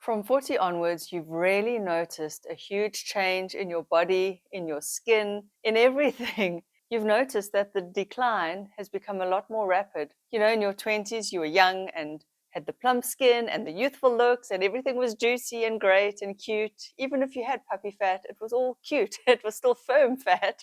From 40 onwards, you've really noticed a huge change in your body, in your skin, in everything. You've noticed that the decline has become a lot more rapid. You know, in your 20s, you were young and had the plump skin and the youthful looks, and everything was juicy and great and cute. Even if you had puppy fat, it was all cute. It was still firm fat.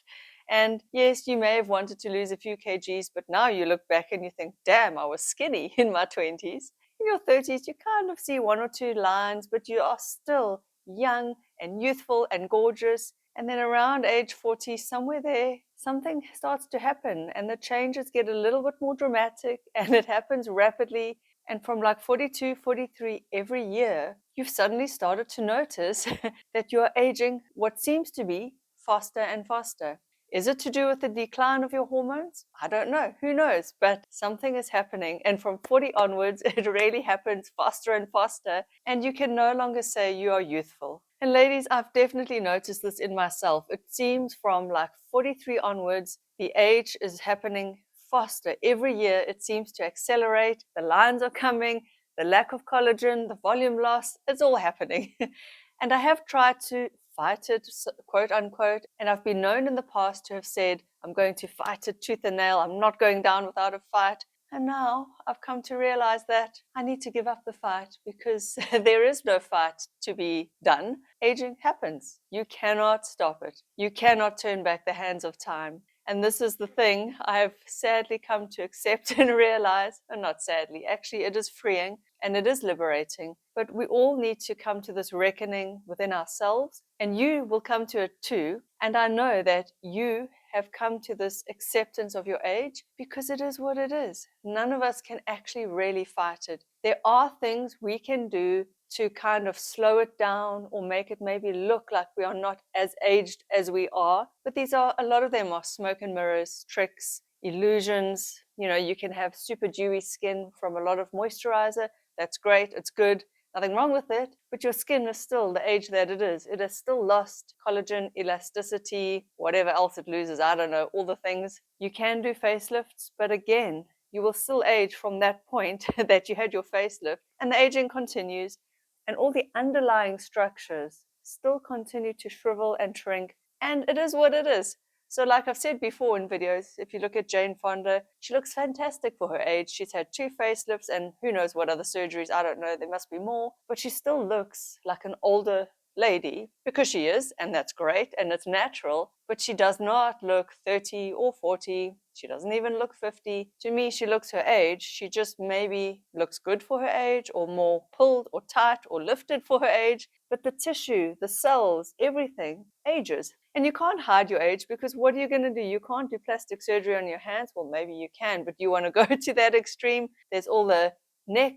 And yes, you may have wanted to lose a few kgs, but now you look back and you think, damn, I was skinny in my 20s. In your 30s, you kind of see one or two lines, but you are still young and youthful and gorgeous. And then around age 40, somewhere there, something starts to happen and the changes get a little bit more dramatic and it happens rapidly. And from like 42, 43 every year, you've suddenly started to notice that you're aging what seems to be faster and faster. Is it to do with the decline of your hormones? I don't know. Who knows? But something is happening. And from 40 onwards, it really happens faster and faster. And you can no longer say you are youthful. And ladies, I've definitely noticed this in myself. It seems from like 43 onwards, the age is happening faster. Every year, it seems to accelerate. The lines are coming, the lack of collagen, the volume loss, it's all happening. And I have tried to fight it, quote unquote, and I've been known in the past to have said, I'm going to fight it tooth and nail, I'm not going down without a fight. And now I've come to realize that I need to give up the fight because there is no fight to be done. Aging happens. You cannot stop it. You cannot turn back the hands of time. And this is the thing I've sadly come to accept and realize, and not sadly, actually it is freeing and it is liberating. But we all need to come to this reckoning within ourselves, and you will come to it too. And I know that you have come to this acceptance of your age because it is what it is. None of us can actually really fight it. There are things we can do to kind of slow it down or make it maybe look like we are not as aged as we are. But these are, a lot of them are smoke and mirrors, tricks, illusions. You know, you can have super dewy skin from a lot of moisturizer. That's great, it's good, nothing wrong with it, but your skin is still the age that it is. It has still lost collagen, elasticity, whatever else it loses, I don't know, all the things. You can do facelifts, but again, you will still age from that point that you had your facelift, and the aging continues, and all the underlying structures still continue to shrivel and shrink, and it is what it is. So like I've said before in videos, if you look at Jane Fonda, she looks fantastic for her age. She's had 2 facelifts and who knows what other surgeries, I don't know, there must be more. But she still looks like an older lady because she is, and that's great and it's natural, but she does not look 30 or 40. She doesn't even look 50. To me, she looks her age. She just maybe looks good for her age or more pulled or tight or lifted for her age. But the tissue, the cells, everything ages. And you can't hide your age because what are you going to do? You can't do plastic surgery on your hands. Well, maybe you can, but you want to go to that extreme. There's all the neck,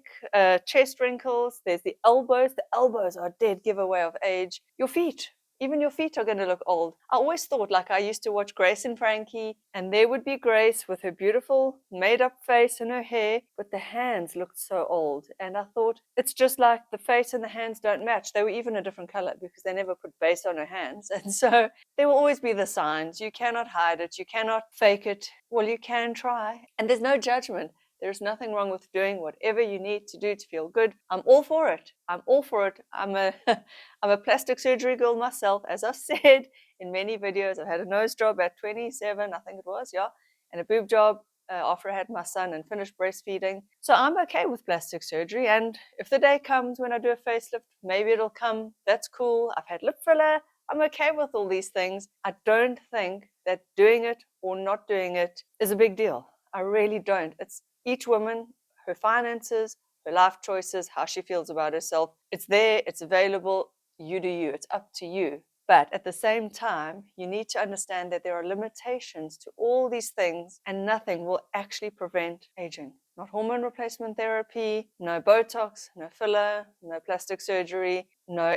chest wrinkles. There's the elbows. The elbows are a dead giveaway of age. Your feet. Even your feet are going to look old. I always thought, like I used to watch Grace and Frankie, and there would be Grace with her beautiful made-up face and her hair, but the hands looked so old. And I thought, it's just like the face and the hands don't match. They were even a different color because they never put base on her hands. And so there will always be the signs. You cannot hide it. You cannot fake it. Well, you can try. And there's no judgment. There's nothing wrong with doing whatever you need to do to feel good. I'm all for it. I'm all for it. I'm a plastic surgery girl myself, as I've said in many videos. I've had a nose job at 27, I think it was, yeah, and a boob job after I had my son and finished breastfeeding. So I'm okay with plastic surgery. And if the day comes when I do a facelift, maybe it'll come. That's cool. I've had lip filler. I'm okay with all these things. I don't think that doing it or not doing it is a big deal. I really don't. It's each woman, her finances, her life choices, how she feels about herself. It's there, it's available, you do you, it's up to you. But at the same time, you need to understand that there are limitations to all these things and nothing will actually prevent aging. Not hormone replacement therapy, no Botox, no filler, no plastic surgery, no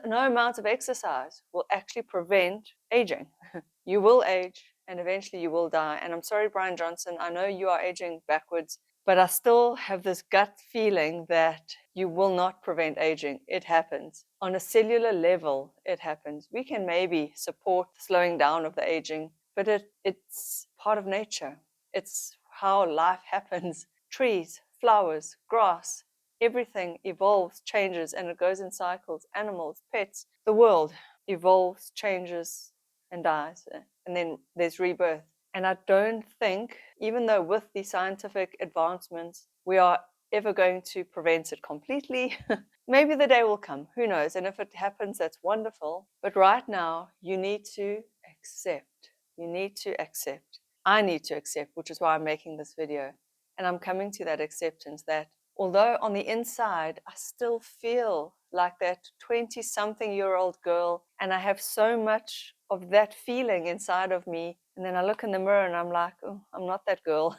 amount of exercise will actually prevent aging. You will age and eventually you will die. And I'm sorry, Brian Johnson, I know you are aging backwards, but I still have this gut feeling that you will not prevent aging. It happens. On a cellular level, it happens. We can maybe support the slowing down of the aging, but it's part of nature. It's how life happens. Trees, flowers, grass, Everything evolves, changes, and it goes in cycles. Animals, pets, the world evolves, changes, and dies. And then there's rebirth. And I don't think, even though with the scientific advancements, we are ever going to prevent it completely. Maybe the day will come, who knows? And if it happens, that's wonderful. But right now, you need to accept. You need to accept. I need to accept, which is why I'm making this video. And I'm coming to that acceptance that although on the inside, I still feel like that 20-something-year-old girl, and I have so much of that feeling inside of me. And then I look in the mirror and I'm like, oh, I'm not that girl.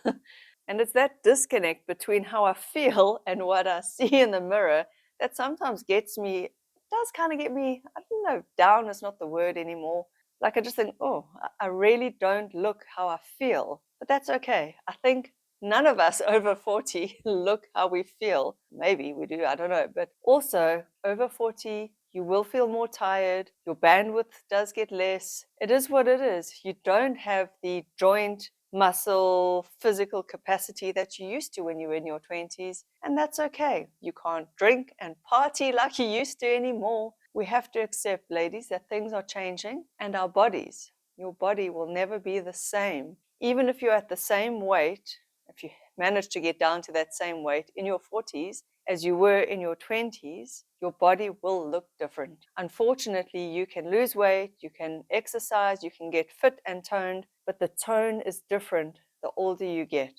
And it's that disconnect between how I feel and what I see in the mirror that sometimes gets me, does kind of get me, I don't know, down is not the word anymore. Like I just think, oh, I really don't look how I feel. But that's okay. I think none of us over 40 look how we feel. Maybe we do, I don't know. But also, over 40, you will feel more tired. Your bandwidth does get less. It is what it is. You don't have the joint, muscle, physical capacity that you used to when you were in your 20s. And that's okay. You can't drink and party like you used to anymore. We have to accept, ladies, that things are changing, and our bodies, your body will never be the same. Even if you're at the same weight, if you manage to get down to that same weight in your 40s as you were in your 20s, your body will look different. Unfortunately, you can lose weight, you can exercise, you can get fit and toned, but the tone is different the older you get.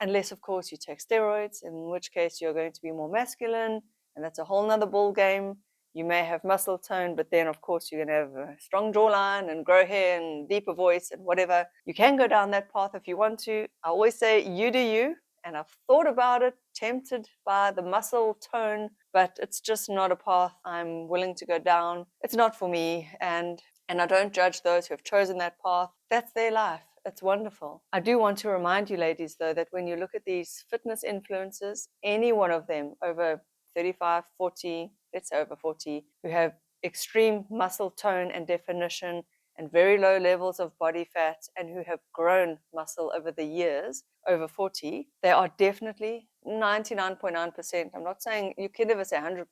Unless, of course, you take steroids, in which case you're going to be more masculine, and that's a whole nother ball game. You may have muscle tone, but then, of course, you're going to have a strong jawline and grow hair and deeper voice and whatever. You can go down that path if you want to. I always say, you do you. And I've thought about it, tempted by the muscle tone, but it's just not a path I'm willing to go down. It's not for me. And I don't judge those who have chosen that path. That's their life. It's wonderful. I do want to remind you, ladies, though, that when you look at these fitness influencers, any one of them over 35, 40, let's say over 40, who have extreme muscle tone and definition and very low levels of body fat and who have grown muscle over the years, over 40, they are definitely 99.9%. I'm not saying you can never say 100%,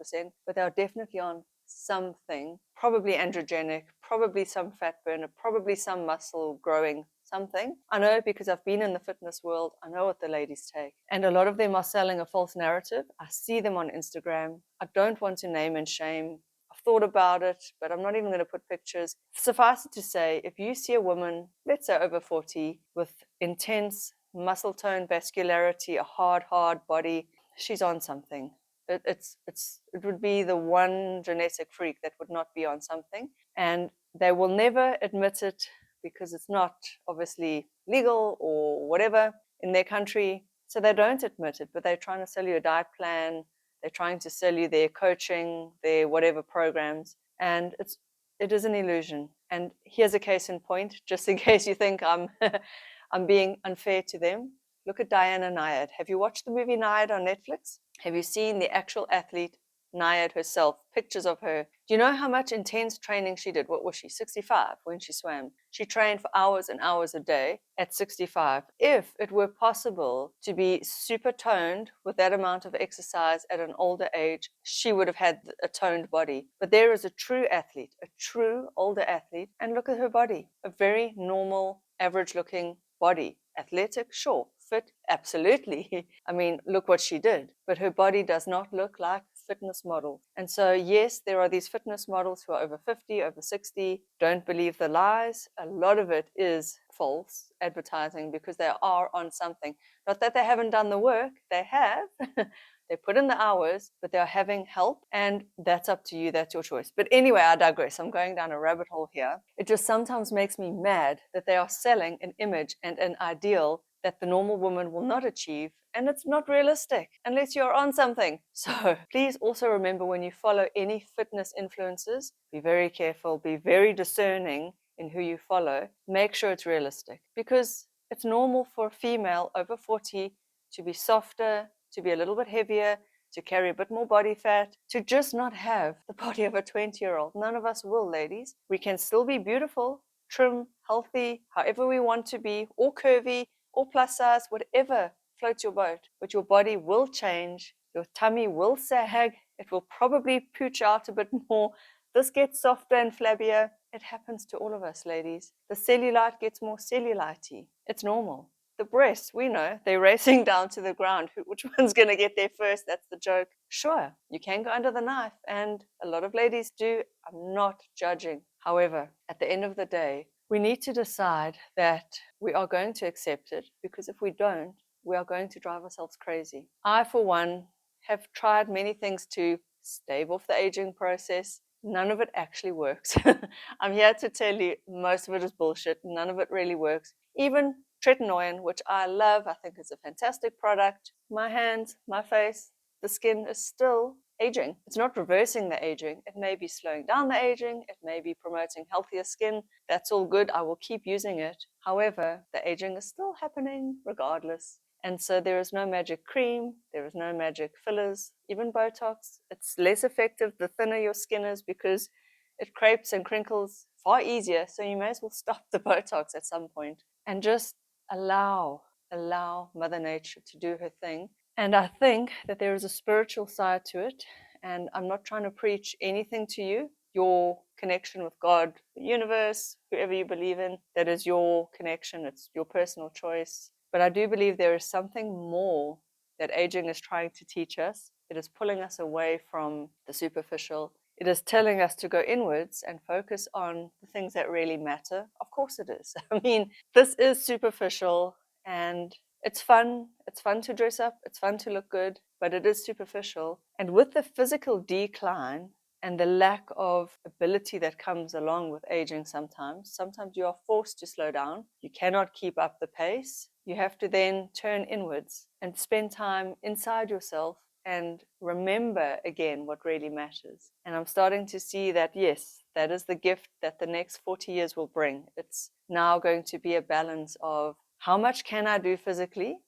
but they are definitely on something, probably androgenic, probably some fat burner, probably some muscle growing, something. I know because I've been in the fitness world. I know what the ladies take. And a lot of them are selling a false narrative. I see them on Instagram. I don't want to name and shame. I've thought about it, but I'm not even going to put pictures. Suffice it to say, if you see a woman, let's say over 40, with intense muscle tone, vascularity, a hard body, she's on something. It would be the one genetic freak that would not be on something. And they will never admit it because it's not obviously legal or whatever in their country. So they don't admit it, but they're trying to sell you a diet plan. They're trying to sell you their coaching, their whatever programs. And it is an illusion. And here's a case in point, just in case you think I'm I'm being unfair to them. Look at Diana Nyad. Have you watched the movie Nyad on Netflix? Have you seen the actual athlete Nyad herself, pictures of her? Do you know how much intense training she did? What was she, 65 when she swam? She trained for hours and hours a day at 65. If it were possible to be super toned with that amount of exercise at an older age, she would have had a toned body. But there is a true athlete, a true older athlete, and look at her body, a very normal, average-looking body. Athletic, sure. Fit, absolutely. I mean, look what she did. But her body does not look like a fitness model. And so, yes, there are these fitness models who are over 50, over 60. Don't believe the lies. A lot of it is false advertising because they are on something. Not that they haven't done the work, they have. They put in the hours, but they're having help, and that's up to you. That's your choice. But anyway, I digress. I'm going down a rabbit hole here. It just sometimes makes me mad that they are selling an image and an ideal that the normal woman will not achieve, and it's not realistic unless you're on something. So please also remember, when you follow any fitness influencers, be very careful, be very discerning in who you follow. Make sure it's realistic, because it's normal for a female over 40 to be softer, to be a little bit heavier, to carry a bit more body fat, to just not have the body of a 20-year-old. None of us will, ladies. We can still be beautiful, trim, healthy, however we want to be, or curvy, or plus size, whatever floats your boat. But your body will change, Your tummy will sag. It will probably pooch out a bit more. This gets softer and flabbier. It happens to all of us, ladies. The cellulite gets more cellulite-y. It's normal. The breasts, we know, they're racing down to the ground. Which one's going to get there first? That's the joke. Sure, you can go under the knife, and a lot of ladies do. I'm not judging. However, at the end of the day, we need to decide that we are going to accept it, because if we don't, we are going to drive ourselves crazy. I, for one, have tried many things to stave off the aging process. None of it actually works. I'm here to tell you, most of it is bullshit. None of it really works. Even tretinoin, which I love, I think is a fantastic product. My hands, my face, the skin is still aging. It's not reversing the aging. It may be slowing down the aging. It may be promoting healthier skin. That's all good. I will keep using it. However, the aging is still happening regardless. And so there is no magic cream, there is no magic fillers, even Botox. It's less effective the thinner your skin is, because it crepes and crinkles far easier. So you may as well stop the Botox at some point and just allow Mother Nature to do her thing. And I think that there is a spiritual side to it. And I'm not trying to preach anything to you. Your connection with God, the universe, whoever you believe in, that is your connection. It's your personal choice. But I do believe there is something more that aging is trying to teach us. It is pulling us away from the superficial. It is telling us to go inwards and focus on the things that really matter. Of course it is. I mean, this is superficial and it's fun. It's fun to dress up. It's fun to look good, but it is superficial. And with the physical decline and the lack of ability that comes along with aging, sometimes you are forced to slow down. You cannot keep up the pace. You have to then turn inwards and spend time inside yourself and remember again what really matters. And I'm starting to see that, yes, that is the gift that the next 40 years will bring. It's now going to be a balance of how much can I do physically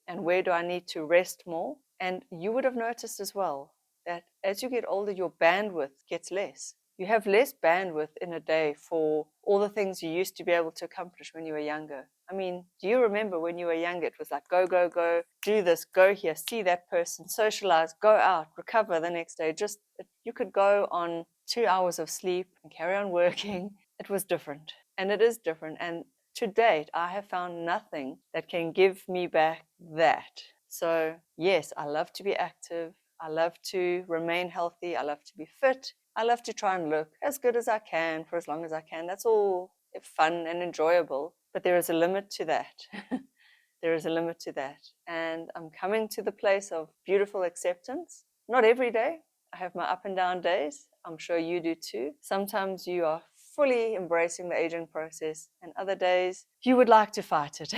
and where do I need to rest more? And you would have noticed as well that as you get older, your bandwidth gets less. You have less bandwidth in a day for all the things you used to be able to accomplish when you were younger. I mean, do you remember when you were younger, it was like, go, go, go, do this, go here, see that person, socialize, go out, recover the next day. Just, you could go on 2 hours of sleep and carry on working. It was different, and it is different. And to date, I have found nothing that can give me back that. So yes, I love to be active. I love to remain healthy. I love to be fit. I love to try and look as good as I can for as long as I can. That's all fun and enjoyable. But there is a limit to that. There is a limit to that. And I'm coming to the place of beautiful acceptance. Not every day. I have my up and down days. I'm sure you do too. Sometimes you are fully embracing the aging process, and other days you would like to fight it.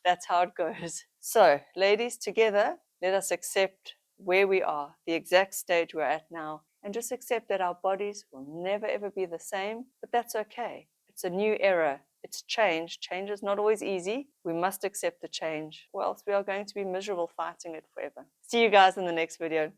That's how it goes. So, ladies, together, let us accept where we are, the exact stage we're at now, and just accept that our bodies will never ever be the same, but that's okay. It's a new era. It's change. Change is not always easy. We must accept the change, or else we are going to be miserable fighting it forever. See you guys in the next video.